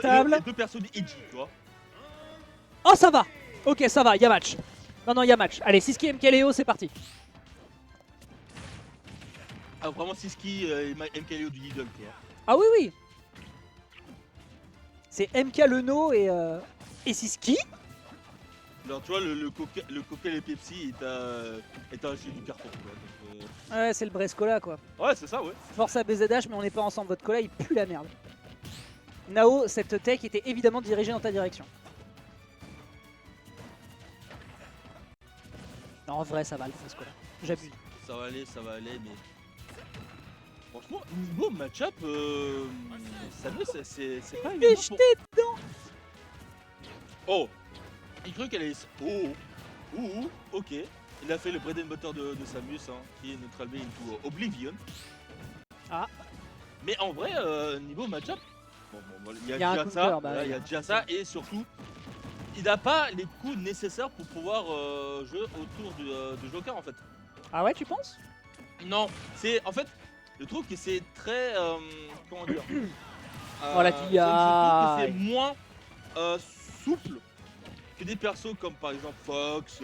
table. Deux persos edgy, tu vois. Oh, ça va. Ok, ça va, il y a match. Non, il y a match. Allez, Siski MKLeo, c'est parti. Ah, vraiment Siski et MKLeo du Lidl, tu vois. Ah oui, oui. C'est MK Leno et Siski. Alors, tu vois, le coca et le Pepsi est un jeu du carton, quoi. Donc, Ouais, c'est le Brescola, quoi. ouais, c'est ça, ouais. Force à BZH, mais on n'est pas ensemble. Votre cola, il pue la merde. Nao, cette tech était évidemment dirigée dans ta direction. Non, en vrai, ça va le Brescola. J'abuse. Ça va aller, mais... Franchement, niveau match-up, c'est pas Mais évident je pour... t'ai dedans. Oh, il crut qu'elle allait... Ok. Il a fait le bread and butter de Samus, hein, qui est Neutral B into Oblivion. Ah. Mais en vrai, niveau match-up, il y a Il y a un déjà coup de ça, cœur, bah voilà, oui. il y a déjà ça, et surtout, il n'a pas les coups nécessaires pour pouvoir jouer autour de Joker, en fait. Ah ouais, tu penses? Non, c'est... En fait, le truc, c'est très... comment dire Voilà, je trouve que c'est moins souple que des persos comme par exemple Fox,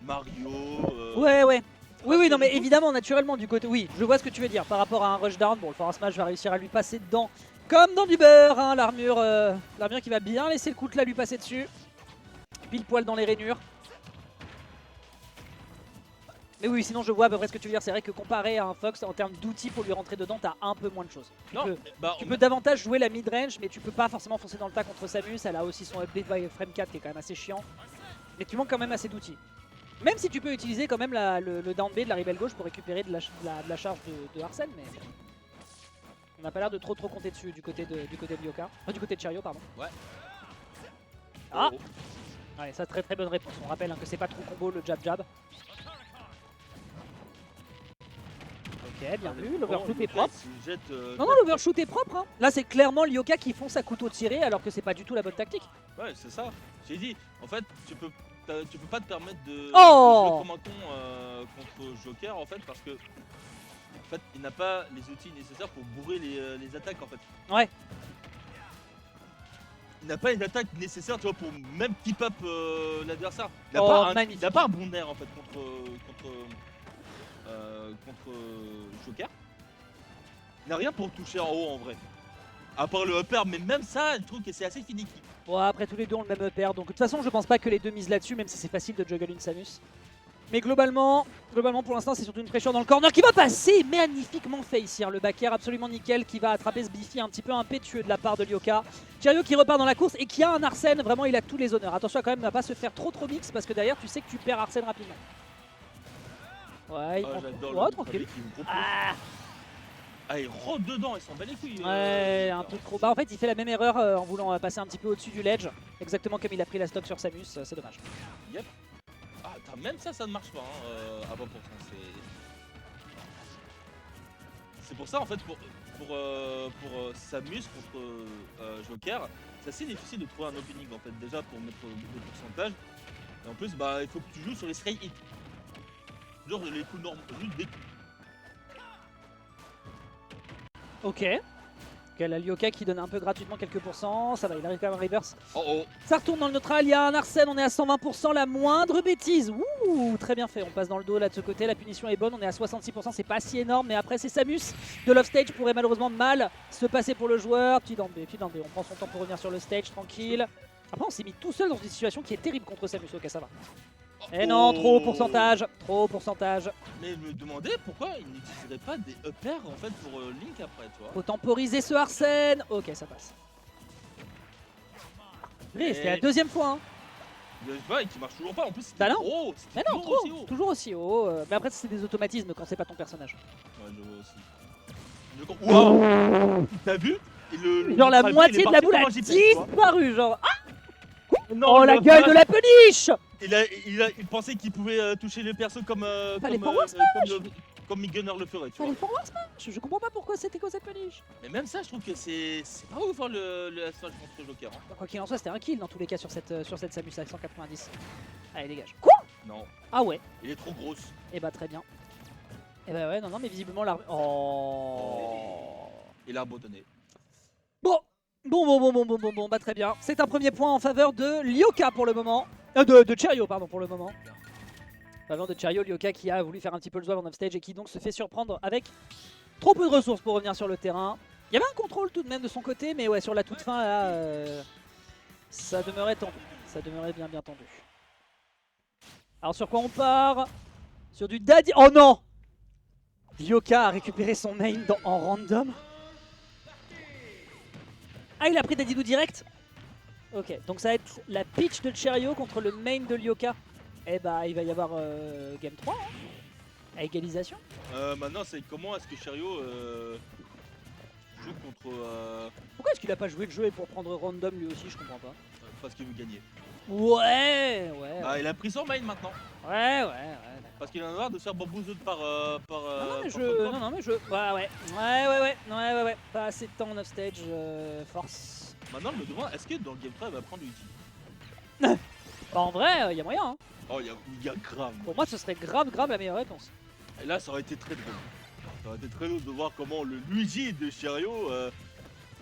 Mario. Ouais. Oui, non, mais coup, évidemment, naturellement, du côté. Oui, je vois ce que tu veux dire. Par rapport à un rushdown, bon, le Force Smash va réussir à lui passer dedans comme dans du beurre, hein, l'armure qui va bien laisser le coup de là lui passer dessus. Pile poil dans les rainures. Mais oui, sinon je vois à peu près ce que tu veux dire. C'est vrai que comparé à un Fox, en termes d'outils pour lui rentrer dedans, t'as un peu moins de choses. Tu peux davantage jouer la mid-range, mais tu peux pas forcément foncer dans le tas contre Samus. Elle a aussi son update by frame 4 qui est quand même assez chiant. Mais tu manques quand même assez d'outils. Même si tu peux utiliser quand même le down B de la ribelle gauche pour récupérer de la charge de Arsène, mais on n'a pas l'air de trop compter dessus du côté de Lyoka. Du côté de Cherio, pardon. Ouais. Ah. Ouais, ça très bonne réponse. On rappelle hein, que c'est pas trop combo le jab. Ok, bien vu, l'overshoot est propre. Non, l'overshoot est propre. Hein. Là, c'est clairement Lyoka qui fonce à couteau tiré alors que c'est pas du tout la bonne tactique. Ouais, c'est ça. J'ai dit, en fait, tu peux pas te permettre de jouer comme un con contre Joker, en fait, parce que en fait, il n'a pas les outils nécessaires pour bourrer les attaques, en fait. Ouais. Il n'a pas les attaques nécessaires, tu vois, pour même keep up l'adversaire. Il n'a pas un bon air, en fait, contre Joker. Il n'a rien pour toucher en haut en vrai. À part le upper, mais même ça, je trouve que c'est assez finicky. Bon, après tous les deux ont le même upper, donc de toute façon je pense pas que les deux misent là-dessus, même si c'est facile de juggle une Samus. Mais globalement pour l'instant c'est surtout une pressure dans le corner qui va passer magnifiquement fait ici. Hein, le back air absolument nickel qui va attraper ce Biffy un petit peu impétueux de la part de Lyoka. Cherio qui repart dans la course et qui a un Arsène, vraiment il a tous les honneurs. Attention quand même à pas se faire trop mix parce que derrière tu sais que tu perds Arsène rapidement. Ouais, il prend... tranquille. Ah, il rentre dedans, il s'en bat les couilles. Ouais, un peu trop. Bah en fait il fait la même erreur en voulant passer un petit peu au-dessus du ledge. Exactement comme il a pris la stock sur Samus, c'est dommage. Yep. Ah, même ça ne marche pas hein, à 20%. C'est pour ça en fait, pour Samus contre Joker, c'est assez difficile de trouver un opening en fait, déjà pour mettre le pourcentage. Et en plus, bah il faut que tu joues sur les straight hits. Genre les coups normaux, juste des coups. Ok. La Lyoka qui donne un peu gratuitement quelques pourcents. Ça va, il arrive quand même en reverse. Oh. Ça retourne dans le neutral, il y a un Arsène, on est à 120%, la moindre bêtise. Ouh, très bien fait, on passe dans le dos là de ce côté, la punition est bonne, on est à 66%, c'est pas si énorme, mais après c'est Samus de l'off-stage pourrait malheureusement mal se passer pour le joueur. Petit down B, on prend son temps pour revenir sur le stage, tranquille. Après on s'est mis tout seul dans une situation qui est terrible contre Samus, ok ça va. Et non, trop pourcentage. Mais je me demandais pourquoi il n'utiliserait pas des uppers en fait pour Link après, tu vois. Faut temporiser ce Arsène. Ok, ça passe. Oui, c'était la deuxième fois. Hein. Ouais, qui marche toujours pas. En plus, c'était bah non. trop haut. Mais non, toujours aussi haut. Mais après, c'est des automatismes quand c'est pas ton personnage. Ouais, je vois aussi. Wow. T'as vu genre la moitié de la boule a disparu, genre. Ah non, oh la gueule de la puniche. Il pensait qu'il pouvait toucher le perso comme Mick Gunner le ferait, tu vois. Fallait forward smash. Je comprends pas pourquoi c'était quoi cette puniche. Mais même ça, je trouve que c'est pas ouf hein, le smash contre Joker. Hein. Quoi qu'il en soit, c'était un kill dans tous les cas sur cette Samus à 190. Allez, dégage. Quoi? Non. Ah ouais. Il est trop grosse. Et bah très bien. Et bah ouais, non, mais visiblement la... Oh. Il a abandonné. Bon. Bon, bah très bien. C'est un premier point en faveur de Lyoka pour le moment. De Cherio, pardon, pour le moment. En faveur de Cherio, Lyoka qui a voulu faire un petit peu le zouave en offstage et qui donc se fait surprendre avec trop peu de ressources pour revenir sur le terrain. Il y avait un contrôle tout de même de son côté, mais ouais, sur la toute fin, là, ça demeurait tendu. Ça demeurait bien tendu. Alors sur quoi on part? Sur du Daddy... Oh non! Lyoka a récupéré son main en random. Ah, il a pris Dadidou direct? Ok, donc ça va être la pitch de Cherio contre le main de Lyoka. Eh bah, il va y avoir game 3, hein, à égalisation. Maintenant, c'est comment est-ce que Cherio joue contre... Pourquoi est-ce qu'il a pas joué le jeu et pour prendre random lui aussi? Je comprends pas. Parce qu'il veut gagner. Ouais. Bah, il a pris son main maintenant. Ouais. Parce qu'il en a marre de se faire bambouser par... non, mais je... Ouais. Pas assez de temps en offstage, force. Maintenant, je me demande, est-ce que dans le game 3, il va prendre l'ulti? Bah, en vrai, il y a moyen. Hein. Oh, il y a grave. Pour moi, ce serait grave la meilleure réponse. Et là, ça aurait été très drôle. Ça aurait été très drôle de voir comment le Luigi de Cherio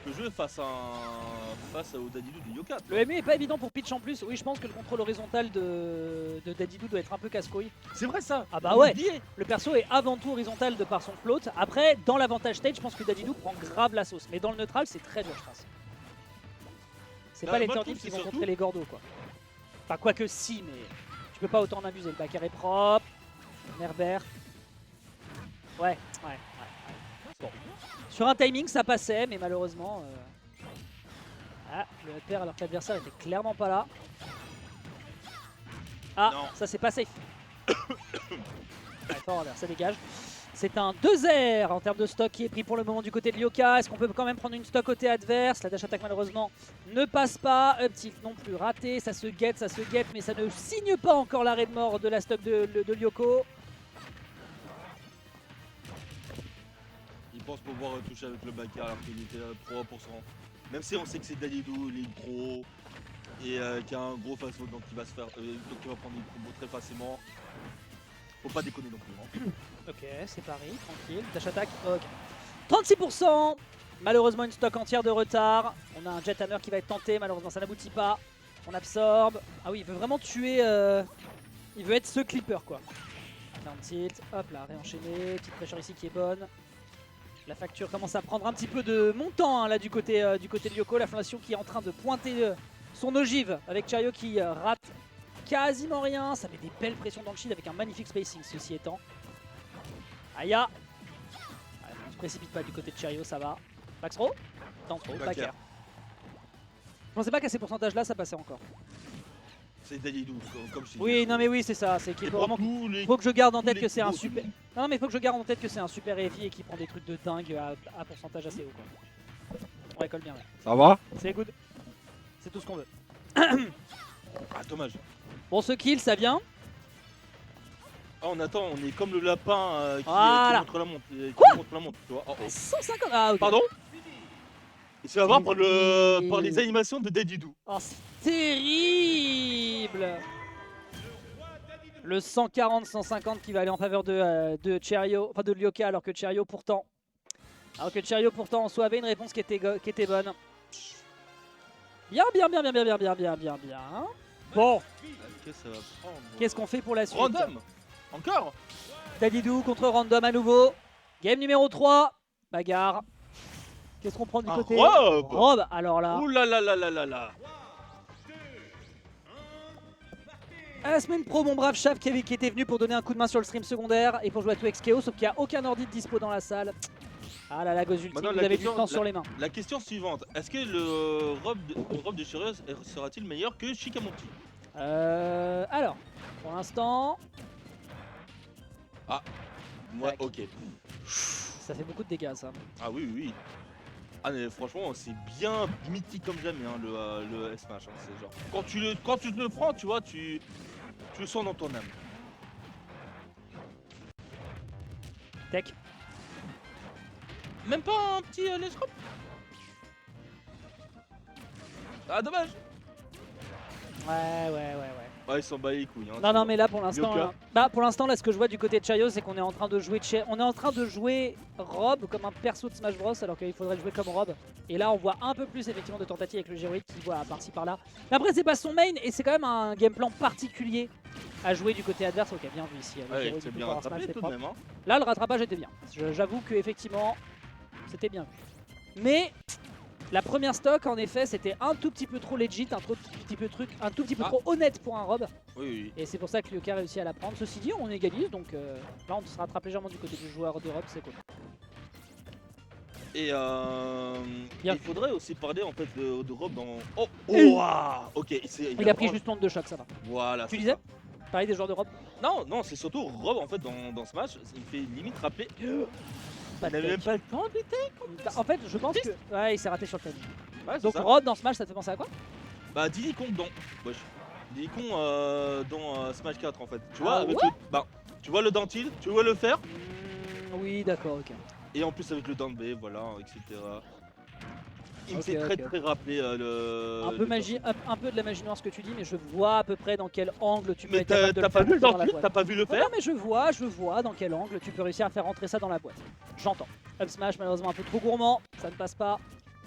peut jouer face au Dadidou de Lyoka. Le MU est pas évident pour pitch en plus. Oui, je pense que le contrôle horizontal de Dadidou doit être un peu casse-couille. C'est vrai ça. Ah bah ouais. Le perso est avant tout horizontal de par son float. Après, dans l'avantage stage, je pense que Dadidou prend grave la sauce. Mais dans le neutral, c'est très dur, je pense. C'est pas les turnips qui vont contrer les Gordos, quoi. Enfin, quoique si, mais tu peux pas autant en abuser. Le backer est propre. Herbert. Ouais. Bon. Sur un timing, ça passait, mais malheureusement... Ah, le père alors que l'adversaire était clairement pas là. Ah, non. Ça c'est pas safe. Ouais, fort, ça dégage. C'est un 2-0 en termes de stock qui est pris pour le moment du côté de Lyoka. Est-ce qu'on peut quand même prendre une stock côté adverse? La dash attack malheureusement ne passe pas. Up tilt non plus raté. Ça se guette, mais ça ne signe pas encore l'arrêt de mort de la stock de Lyoko. Il pense pouvoir toucher avec le backer alors qu'il était à 3%. Même si on sait que c'est Dadidou, il est gros et qu'il y a un gros fast-fold donc il va se faire donc il va prendre une combo très facilement. Faut pas déconner non plus. Hein. Ok, c'est Paris, tranquille. Dash attack, ok. 36%. Malheureusement une stock entière de retard. On a un Jet Hammer qui va être tenté, malheureusement ça n'aboutit pas. On absorbe. Ah oui, il veut vraiment tuer... Il veut être ce clipper quoi. Down tilt, hop là, réenchaîner. Petite pressure ici qui est bonne. La facture commence à prendre un petit peu de montant hein, là du côté de Lyoko. La fondation qui est en train de pointer son ogive avec Cherio qui rate quasiment rien. Ça met des belles pressions dans le shield avec un magnifique spacing ceci étant. Aya. On se précipite pas du côté de Cherio, ça va. Max throw. Down throw, backer. Je pensais pas qu'à ces pourcentages là ça passait encore. C'est Dadidou, comme je dis. Oui, non mais oui, c'est ça. C'est qu'il faut vraiment. Faut que je garde en tête que c'est un super. Non mais faut que je garde en tête que c'est un super heavy et qui prend des trucs de dingue à pourcentage assez haut quoi. On récolte bien. Ouais. Ça va? C'est good. C'est tout ce qu'on veut. Ah dommage. Bon ce kill ça vient. Ah on attend, on est comme le lapin qui montre la montre. Quoi montre la montre, tu vois. 150. Ah ok. Pardon? Il se fait avoir par les animations de Dadidou. Oh c'est terrible. Le 140-150 qui va aller en faveur de Cherio, enfin de Lyoka alors que Cherio pourtant en soi avait une réponse qui était bonne. Bien. Bon. Qu'est-ce qu'on fait pour la suite? Random. Encore. Dadidou contre Random à nouveau. Game numéro 3. Bagarre. Qu'est-ce qu'on prend du côté Rob. Alors là. Ouh là là là là là là. À la semaine pro, mon brave Chav qui était venu pour donner un coup de main sur le stream secondaire et pour jouer à 2XKO, sauf qu'il n'y a aucun ordi de dispo dans la salle. Ah là là, Goz Ultime, vous avez du temps sur les mains. La question suivante, est-ce que le robe de Cherio sera-t-il meilleur que Shikamonti? Alors, pour l'instant... Ah, moi, ok. Ça fait beaucoup de dégâts, ça. Ah oui. Ah mais franchement, c'est bien mythique comme jamais, hein, le Smash. Hein, c'est genre... Quand tu le prends, tu vois, tu le sens dans ton âme. Tech. Même pas un petit let's drop. Ah dommage. Ouais. Ouais, ils s'en bat les couilles. Hein, non, non, mais là pour l'instant, Yoka. ce que je vois du côté de Chayo, c'est qu'on est en train de jouer Rob comme un perso de Smash Bros, alors qu'il faudrait jouer comme Rob. Et là, on voit un peu plus effectivement de tentatives avec le Gyroïde qui voit par-ci par-là. Mais après, c'est pas son main et c'est quand même un game plan particulier à jouer du côté adverse. Ok, bien vu ici. Ouais, c'est bien rattrapé tout de même. Hein. Là, le rattrapage était bien. J'avoue que effectivement, c'était bien vu. Mais la première stock, en effet, c'était un tout petit peu trop legit, un tout petit peu trop honnête pour un Rob. Oui, oui. Et c'est pour ça que Lyoka a réussi à la prendre. Ceci dit, on égalise, donc là, on se rattrape légèrement du côté du joueur de Rob, c'est cool. Et il faudrait aussi parler en fait de Rob dans. Oh, ok. Il a pris juste l'onde de choc, ça va. Voilà. Tu disais pareil des joueurs de Rob? Non, non, c'est surtout Rob en fait dans ce match, il fait limite rappeler. Il n'avait même pas le temps de en fait, je pense que. Ouais, il s'est raté sur le timing. Ouais, donc Rob dans ce match, ça te fait penser à quoi? Bah, Diddy Kong dans. Wesh. Diddy Kong dans Smash 4 en fait. Tu vois, avec tu vois le dentil, tu vois le fer. Oui, d'accord, ok. Et en plus avec le down B, voilà, etc. Il me fait très rappeler le. Un peu de la magie noire ce que tu dis, mais je vois à peu près dans quel angle tu peux être capable de le faire. T'as pas vu le dentil? T'as pas vu le fer? Non, mais je vois dans quel angle tu peux réussir à faire rentrer ça dans la boîte. J'entends. Up smash malheureusement un peu trop gourmand, ça ne passe pas.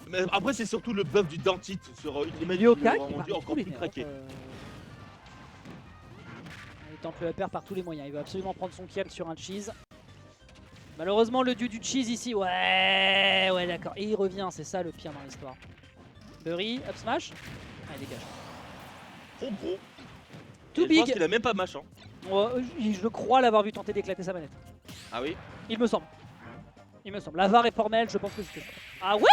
Mais après c'est surtout le buff du dentite sur Ultimate Lyoka qui rendu encore plus craqué. Il tente le upper par tous les moyens, il va absolument prendre son kill sur un cheese. Malheureusement le dieu du cheese ici, ouais d'accord. Et il revient, c'est ça le pire dans l'histoire. Burry, up smash. Allez dégage. Trop gros. Too big. Je pense qu'il a même pas match. Hein. Je crois l'avoir vu tenter d'éclater sa manette. Ah oui? Il me semble. La VAR est formelle, je pense que c'était ça. Ah ouais?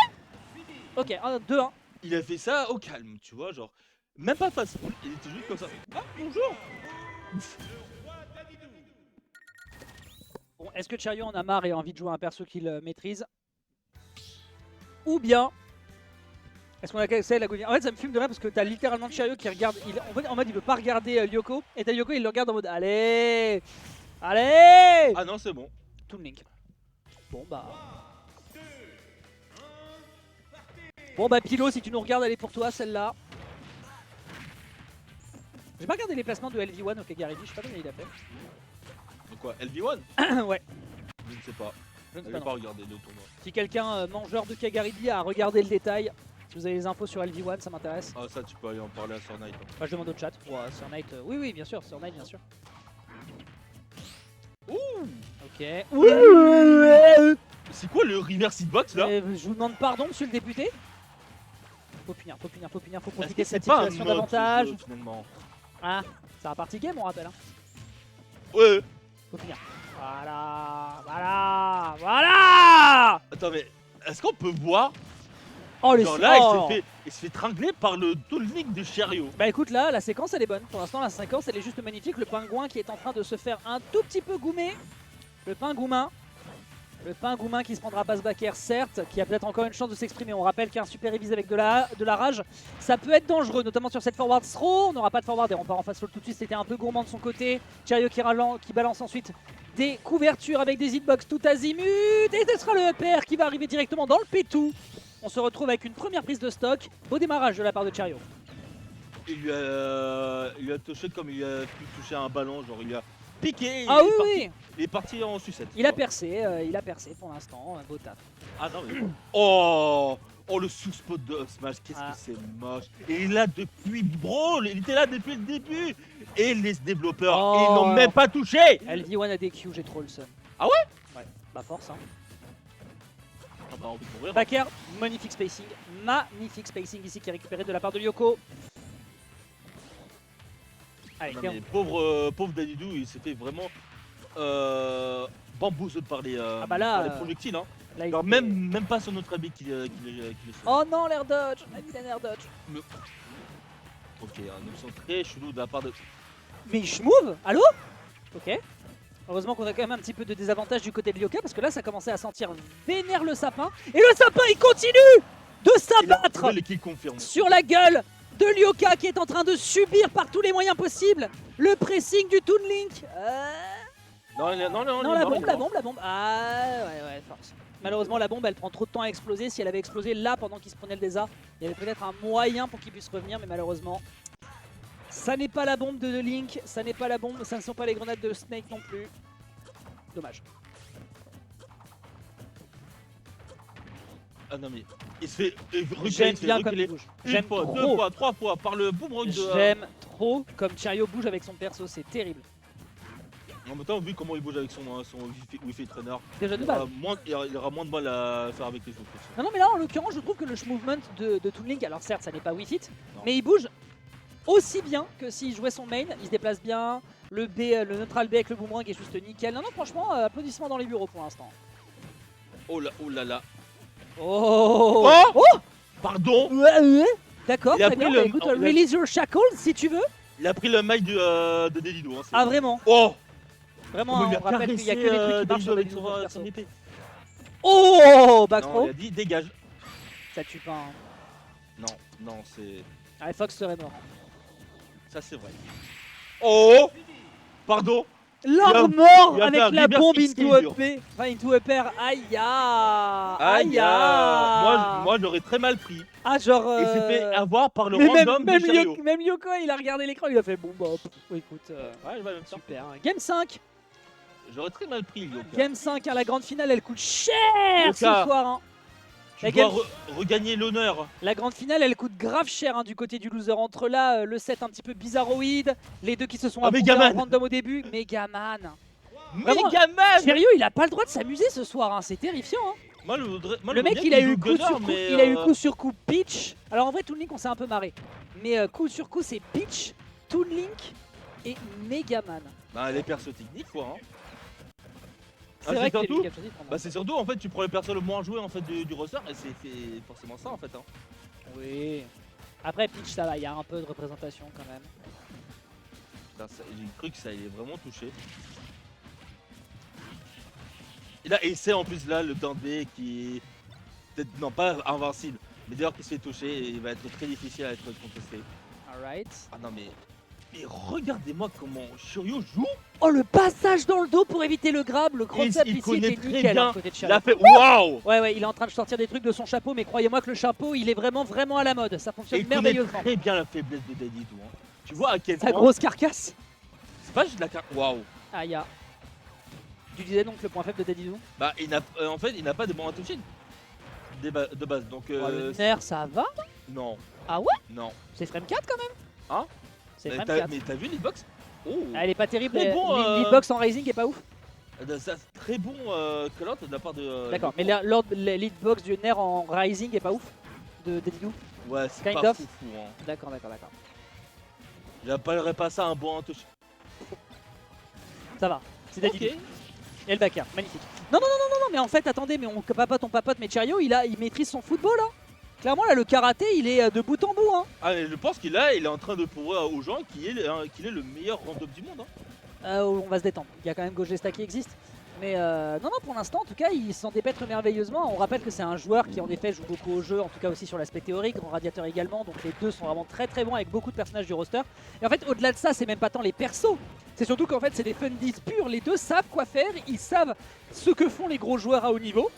Ok, 2-1. Il a fait ça au calme, tu vois, genre. Même pas facile, il était juste comme ça. Ah, bonjour. Bon, est-ce que Chayo en a marre et a envie de jouer un perso qu'il maîtrise? Ou bien, est-ce qu'on a essayé la gouverne? En fait, ça me fume de rire parce que t'as littéralement Chayo qui regarde. En mode, il veut pas regarder Lyoko. Et t'as Lyoko, il le regarde en mode allez! Allez! Ah non, c'est bon. Toon Link. Bon bah. Bon bah, Pilo, si tu nous regardes, elle est pour toi celle-là. J'ai pas regardé les placements de LV1 au Kagaridi, je sais pas combien il a fait. De quoi? LV1? Ouais. Je ne sais pas. Je ne sais pas pas regardé le tournoi. Si quelqu'un, mangeur de Kagaridi, a regardé le détail, si vous avez les infos sur LV1, ça m'intéresse. Ah, ça, tu peux aller en parler à Sir Knight. Hein. Bah, je demande au chat. Ouais, Sir Knight, oui, bien sûr, Sir Knight, bien sûr. Ouh! Ok. C'est quoi le reverse hitbox là? Je vous demande pardon, monsieur le député. Faut punir, faut profiter de cette pas situation d'avantage. Finalement. Ah, c'est un party game, on rappelle. Hein. Ouais. Faut punir. Voilà. Attends, mais est-ce qu'on peut voir? Oh, genre là, il se fait tringler par le Toon Link de Chariot. Bah écoute, là, la séquence elle est bonne. Pour l'instant, la séquence elle est juste magnifique. Le pingouin qui est en train de se faire un tout petit peu goumer. Le pingouin qui se prendra pas ce backer, certes, qui a peut-être encore une chance de s'exprimer. On rappelle qu'un super Evis avec de la rage, ça peut être dangereux, notamment sur cette forward throw. On n'aura pas de forward et on part en fast fall tout de suite. C'était un peu gourmand de son côté. Chariot qui balance ensuite des couvertures avec des hitbox tout azimut. Et ce sera le upper qui va arriver directement dans le pétou. On se retrouve avec une première prise de stock. Beau démarrage de la part de Chariot. Il lui a touché comme il a pu toucher un ballon, genre il a piqué. Ah oui. Il est parti en sucette. Il a percé pour l'instant, beau taf. Ah non mais oh le sous-spot de Smash, qu'est-ce que c'est moche. Et il est là depuis Brawl, il était là depuis le début. Et les développeurs, ils l'ont même pas touché. LV1 a des Q, j'ai trop le seum. Ah ouais? Ouais, bah force hein. Ah bah on peut mourir. Backer, magnifique spacing ici qui est récupéré de la part de Lyoko. Allez, mais pauvre Dadidou, il s'est fait vraiment bamboozled par les projectiles. Hein. Là, alors même pas sur notre habit qu'il est oh non, l'air dodge, l'air dodge. Ok, un option très chelou de la part de... Mais je move. Allô? Ok. Heureusement qu'on a quand même un petit peu de désavantage du côté de Lyoka parce que là ça commençait à sentir vénère le sapin. Et le sapin il continue de s'abattre sur la gueule de Lyoka qui est en train de subir par tous les moyens possibles le pressing du Toon Link. Non, la bombe. Ah ouais, force. Malheureusement la bombe elle prend trop de temps à exploser. Si elle avait explosé là pendant qu'il se prenait le désart, il y avait peut-être un moyen pour qu'il puisse revenir, mais malheureusement Ça n'est pas la bombe de Link, ça n'est pas la bombe, ça ne sont pas les grenades de Snake non plus. Dommage. Ah non mais il se fait J'aime bien comme il bouge. Une fois, trop. 2 fois, 3 fois par le boomerang de... J'aime trop comme Cheerio bouge avec son perso, c'est terrible. En même temps, vu comment il bouge avec son Wi-Fi trainer, Déjà de il base. aura moins de mal à faire avec les autres. Non mais là en l'occurrence je trouve que le movement de Toon Link, alors certes ça n'est pas Wii Fit, mais il bouge aussi bien que s'il jouait son main, il se déplace bien, le neutral B avec le boomerang est juste nickel. Non franchement, applaudissements dans les bureaux pour l'instant. Oh là là. Oh, Pardon. D'accord, très bien, bah, écoute, release your shackles si tu veux. Il a pris le mail de Dedido. Hein, ah vraiment? Oh. Vraiment, on rappelle qu'il n'y a que des trucs qui marchent sur Dedido avec son épée. Oh, back throw. Il a dit dégage. Ça tue pas. Hein. Non, c'est... Ah, Fox serait mort. Ça c'est vrai. Oh. Pardon. L'or mort avec la bombe into a pair. Aïe aïe. Moi j'aurais très mal pris. Ah genre... Il s'est fait avoir par le random de Cheerio. Même Yoko, il a regardé l'écran, il a fait bon bah écoute, ouais, super. Game 5. J'aurais très mal pris Yoko. Game 5, hein, la grande finale, elle coûte cher ce soir. Hein. Tu dois regagner l'honneur. La grande finale, elle coûte grave cher hein, du côté du loser. Entre là, le set un petit peu bizarroïde, les deux qui se sont affrontés en random au début. Megaman. Megaman. Cheerio, il a pas le droit de s'amuser ce soir, hein. C'est terrifiant. Hein. Le mec, il a eu coup sur coup Peach. Alors en vrai, Toon Link, on s'est un peu marré. Mais coup sur coup, c'est Peach, Toon Link et Megaman. Bah, les persos techniques, quoi. Hein. C'est vrai surtout, que c'est surtout, en fait, tu prends le perso le moins joué en fait, du roster et c'est forcément ça, en fait. Hein. Oui. Après, Peach, ça va, il y a un peu de représentation quand même. J'ai cru que ça allait vraiment toucher. Et c'est en plus là le Dundee qui est peut-être non pas invincible, mais d'ailleurs qui se fait toucher et il va être très difficile à être contesté. Alright. Ah non mais regardez-moi comment Cheerio joue. Oh le passage dans le dos pour éviter le grab, le cross up ici était nickel à côté de Cheerio. Il a fait waouh. Ouais, il est en train de sortir des trucs de son chapeau, mais croyez-moi que le chapeau il est vraiment à la mode, ça fonctionne merveilleusement. Il connaît très bien la faiblesse de Dedido. Hein. Tu vois à quel point. Sa grosse carcasse. C'est pas juste la carcasse. Waouh. Aïe. Tu disais donc le point faible de Dedido? Bah en fait il n'a pas de bon touching de base donc le nerf ça va? Non. Ah ouais? Non. C'est frame 4 quand même? Hein? C'est frame 4. Mais t'as vu l'hitbox? Oh. Elle est pas terrible, l'hitbox en Rising est pas ouf. Très bon call-out de la part de... D'accord, mais l'hitbox du nerf en Rising est pas ouf de Dedido? Ouais, c'est pas fou hein. D'accord. J'appellerais pas ça un bon touch. Ça va, c'est Dedido. Okay. Et le backer, magnifique. Non, mais en fait, attendez, mais on papote, mais Cheerio, il maîtrise son football, hein. Clairement, là, le karaté, il est de bout en bout, hein. Ah, je pense qu'il est en train de prouver aux gens qu'il est le meilleur random du monde, hein. On va se détendre. Il y a quand même Gogesta qui existe. Mais non, pour l'instant, en tout cas, il s'en dépêtre merveilleusement. On rappelle que c'est un joueur qui, en effet, joue beaucoup au jeu, en tout cas aussi sur l'aspect théorique, Grand Radiateur également. Donc les deux sont vraiment très bons avec beaucoup de personnages du roster. Et en fait, au-delà de ça, c'est même pas tant les persos. C'est surtout qu'en fait, c'est des fundies purs. Les deux savent quoi faire, ils savent ce que font les gros joueurs à haut niveau.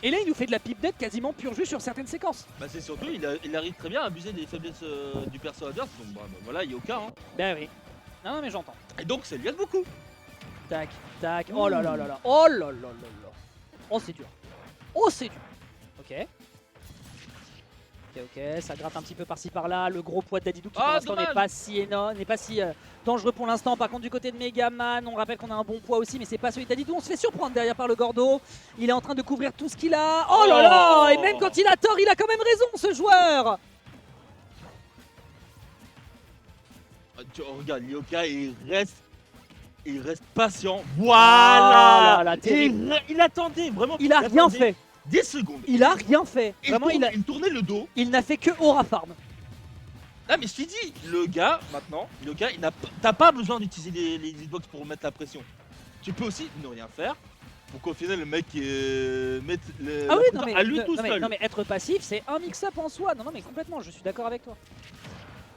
Et là, il nous fait de la pipe dead quasiment pur jus sur certaines séquences. Bah, c'est surtout, il arrive très bien à abuser des faiblesses du perso adverse. Donc bah, voilà, Yoka. Hein. Ben oui. Non, mais j'entends. Et donc, ça lui aide beaucoup. Tac. Oh là là. Oh là là. Oh, c'est dur. Ok, ça gratte un petit peu par-ci par-là. Le gros poids de Dedido qui pour l'instant n'est pas si énorme, n'est pas si dangereux pour l'instant. Par contre, du côté de Megaman, on rappelle qu'on a un bon poids aussi, mais c'est pas celui de Dedido. On se fait surprendre derrière par le Gordo. Il est en train de couvrir tout ce qu'il a. Oh là là. Et même quand il a tort, il a quand même raison, ce joueur. Regarde, Yoka, il reste patient. Voilà. Il attendait vraiment. Il a rien fait. 10 secondes. Il a rien fait. Vraiment, il tournait le dos. Il n'a fait que aura farm. Ah mais je t'ai dit, le gars, maintenant, t'as pas besoin d'utiliser les hitbox pour mettre la pression. Tu peux aussi ne rien faire pour qu'au final le mec mette à lui tout seul. Non mais être passif, c'est un mix-up en soi. Non mais complètement, je suis d'accord avec toi.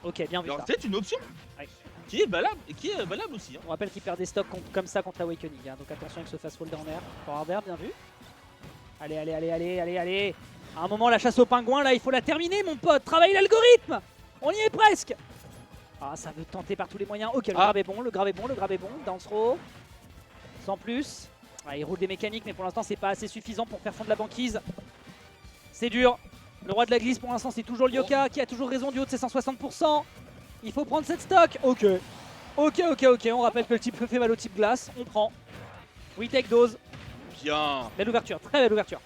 Ok, bien vu. C'est une option. Ouais. Qui est valable aussi. Hein. On rappelle qu'il perd des stocks comme ça contre Awakening. Hein, donc attention avec ce fast fall down air. Forward air, bien vu. Allez. À un moment, la chasse au pingouin, là, il faut la terminer, mon pote. Travaille l'algorithme. On y est presque. Ah, ça veut tenter par tous les moyens. Ok, le grab est bon, le grab est bon, le grab est bon. Down throw. Sans plus. Il roule des mécaniques, mais pour l'instant, c'est pas assez suffisant pour faire fondre la banquise. C'est dur. Le roi de la glisse, pour l'instant, c'est toujours Lyoka qui a toujours raison du haut de ses 160%. Il faut prendre cette stock. Ok. Ok. On rappelle que le type feu fait mal au type glace. On prend. We take those. Bien. Belle ouverture, très belle ouverture.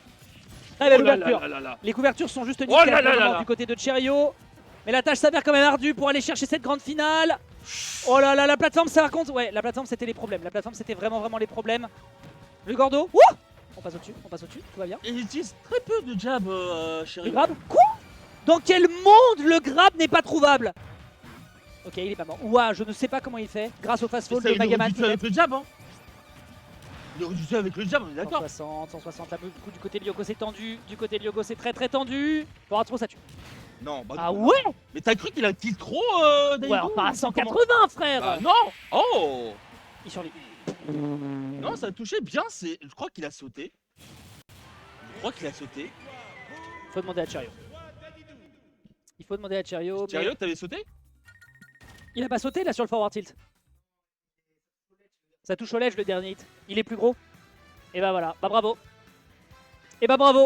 Très belle ouverture. Les couvertures sont juste nickel du côté de Cherio. Mais la tâche s'avère quand même ardue pour aller chercher cette grande finale. Oh là là, la plateforme, ça raconte. Ouais, la plateforme, c'était les problèmes. La plateforme, c'était vraiment les problèmes. Le Gordo. Ouh, on passe au-dessus, tout va bien. Et ils utilisent très peu de jab, chérie. Le grab. Quoi? Dans quel monde le grab n'est pas trouvable? Ok, il est pas mort. Ouah, je ne sais pas comment il fait. Grâce au fast-fall de Magaman. Il avec le jab, hein. Il aurait dû tuer avec le jab, on est d'accord. 160, là, du côté de Lyogo, c'est tendu. Du côté de Lyogo, c'est très tendu. Pour trop, ça tue. Non, bah ah ouais. Mais t'as cru qu'il a kill trop, Ouais, pas à 180, frère. Bah non. Oh. Il survit. Non, ça a touché bien, je crois qu'il a sauté. Faut demander à Cherio. Il faut demander à Cherio. Cherio, t'avais sauté? Il a pas sauté là sur le forward tilt. Ça touche au ledge le dernier hit. Il est plus gros. Et bah voilà, bah bravo. Et bah bravo.